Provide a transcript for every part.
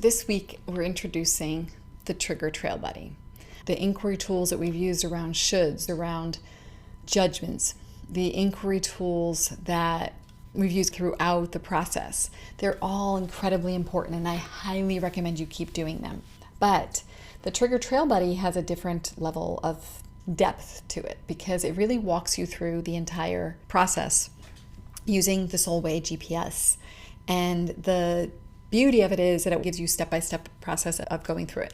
This week, we're introducing the trigger trail buddy. The inquiry tools that we've used around shoulds, around judgments, the inquiry tools that we've used throughout the process. They're all incredibly important, and I highly recommend you keep doing them. But the trigger trail buddy has a different level of depth to it because it really walks you through the entire process using the Soul Way GPS. And the beauty of it is that it gives you step-by-step process of going through it.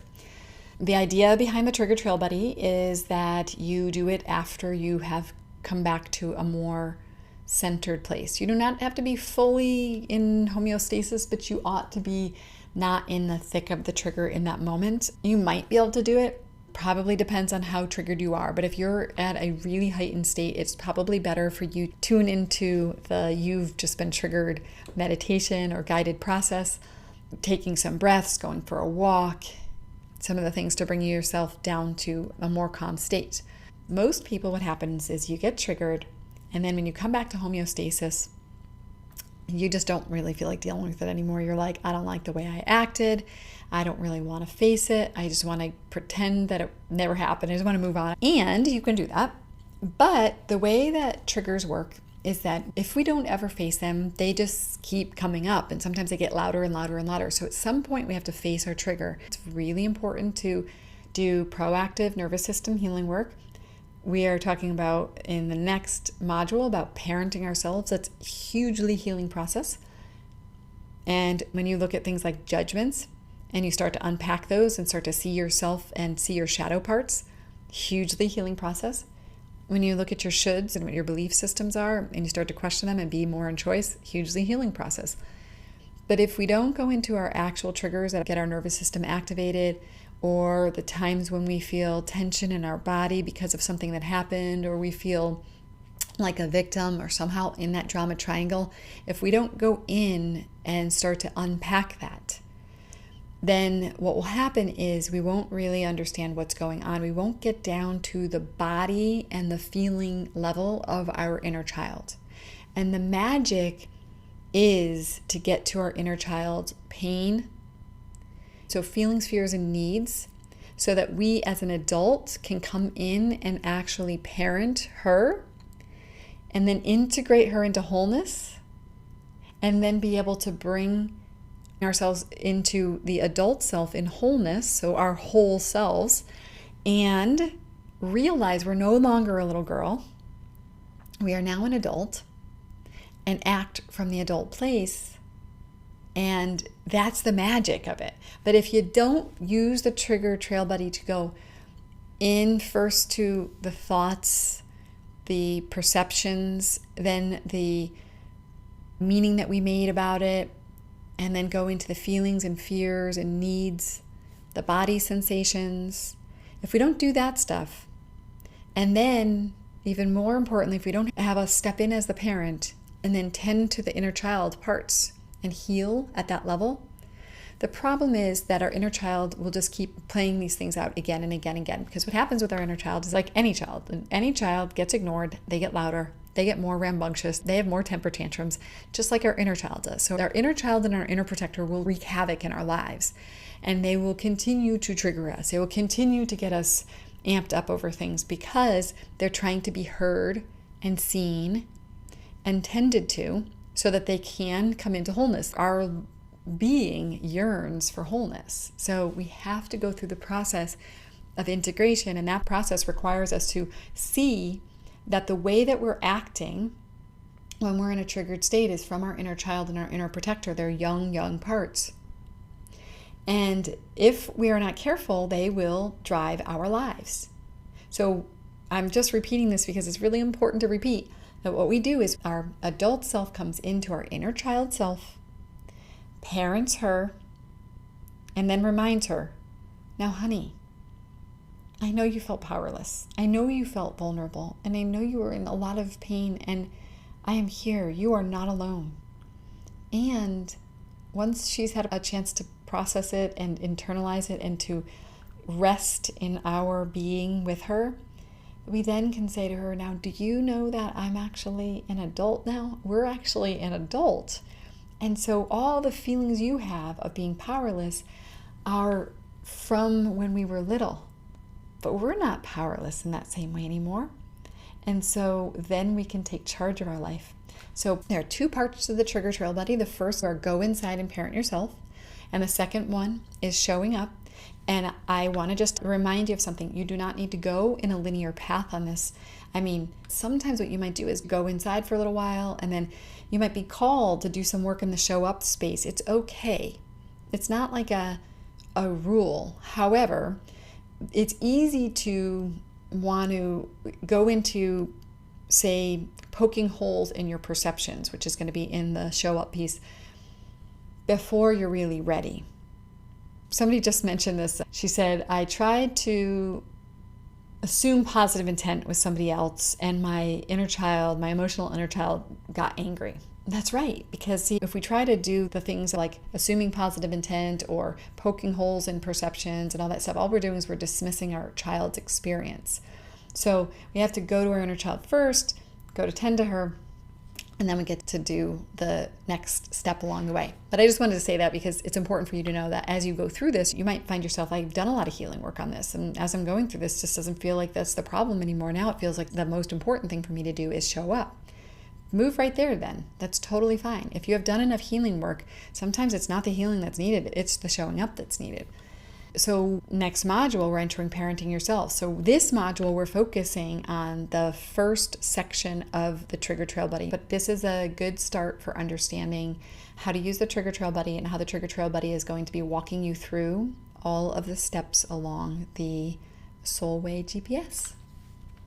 The idea behind the trigger trail buddy is that you do it after you have come back to a more centered place. You do not have to be fully in homeostasis, but you ought to be not in the thick of the trigger in that moment. You might be able to do it. Probably depends on how triggered you are. But if you're at a really heightened state, it's probably better for you to tune into the you've just been triggered meditation or guided process, taking some breaths, going for a walk, some of the things to bring yourself down to a more calm state. Most people, what happens is you get triggered, and then when you come back to homeostasis, you just don't really feel like dealing with it anymore. You're like, I don't like the way I acted. I don't really want to face it. I just want to pretend that it never happened. I just want to move on. And you can do that. But the way that triggers work is that if we don't ever face them, they just keep coming up. And sometimes they get louder and louder and louder. So at some point, we have to face our trigger. It's really important to do proactive nervous system healing work. We are talking about in the next module about parenting ourselves. That's a hugely healing process. And when you look at things like judgments and you start to unpack those and start to see yourself and see your shadow parts, hugely healing process. When you look at your shoulds and what your belief systems are and you start to question them and be more in choice, hugely healing process. But if we don't go into our actual triggers that get our nervous system activated, or the times when we feel tension in our body because of something that happened, or we feel like a victim or somehow in that drama triangle, if we don't go in and start to unpack that, then what will happen is we won't really understand what's going on. We won't get down to the body and the feeling level of our inner child. And the magic is to get to our inner child's pain, so feelings, fears, and needs, so that we as an adult can come in and actually parent her and then integrate her into wholeness, and then be able to bring ourselves into the adult self in wholeness, so our whole selves, and realize we're no longer a little girl. We are now an adult and act from the adult place. And that's the magic of it. But if you don't use the trigger trail buddy to go in first to the thoughts, the perceptions, then the meaning that we made about it, and then go into the feelings and fears and needs, the body sensations, if we don't do that stuff, and then even more importantly, if we don't have us step in as the parent and then tend to the inner child parts and heal at that level, the problem is that our inner child will just keep playing these things out again and again and again. Because what happens with our inner child is like any child. And any child gets ignored, they get louder, they get more rambunctious, they have more temper tantrums, just like our inner child does. So our inner child and our inner protector will wreak havoc in our lives. And they will continue to trigger us. They will continue to get us amped up over things because they're trying to be heard and seen and tended to, so that they can come into wholeness. Our being yearns for wholeness. So we have to go through the process of integration, and that process requires us to see that the way that we're acting when we're in a triggered state is from our inner child and our inner protector. They're young parts. And if we are not careful, they will drive our lives. So I'm just repeating this because it's really important to repeat. But what we do is our adult self comes into our inner child self, parents her, and then reminds her, now honey, I know you felt powerless. I know you felt vulnerable. And I know you were in a lot of pain. And I am here. You are not alone. And once she's had a chance to process it and internalize it and to rest in our being with her, we then can say to her, now, do you know that I'm actually an adult now? We're actually an adult. And so all the feelings you have of being powerless are from when we were little. But we're not powerless in that same way anymore. And so then we can take charge of our life. So there are two parts to the trigger trail buddy. The first are go inside and parent yourself. And the second one is showing up. And I want to just remind you of something. You do not need to go in a linear path on this. I mean, sometimes what you might do is go inside for a little while, and then you might be called to do some work in the show up space. It's okay. It's not like a rule. However, it's easy to want to go into, say, poking holes in your perceptions, which is going to be in the show up piece, before you're really ready. Somebody just mentioned this. She said, I tried to assume positive intent with somebody else, and my inner child, my emotional inner child, got angry. That's right, because see, if we try to do the things like assuming positive intent or poking holes in perceptions and all that stuff, all we're doing is we're dismissing our child's experience. So we have to go to our inner child first, go to tend to her, and then we get to do the next step along the way. But I just wanted to say that because it's important for you to know that as you go through this, you might find yourself, I've done a lot of healing work on this, and as I'm going through this, it just doesn't feel like that's the problem anymore. Now it feels like the most important thing for me to do is show up. Move right there then. That's totally fine. If you have done enough healing work, sometimes it's not the healing that's needed, it's the showing up that's needed. So next module, we're entering parenting yourself. So this module, we're focusing on the first section of the Trigger Trail Buddy. But this is a good start for understanding how to use the Trigger Trail Buddy and how the Trigger Trail Buddy is going to be walking you through all of the steps along the Soul Way GPS.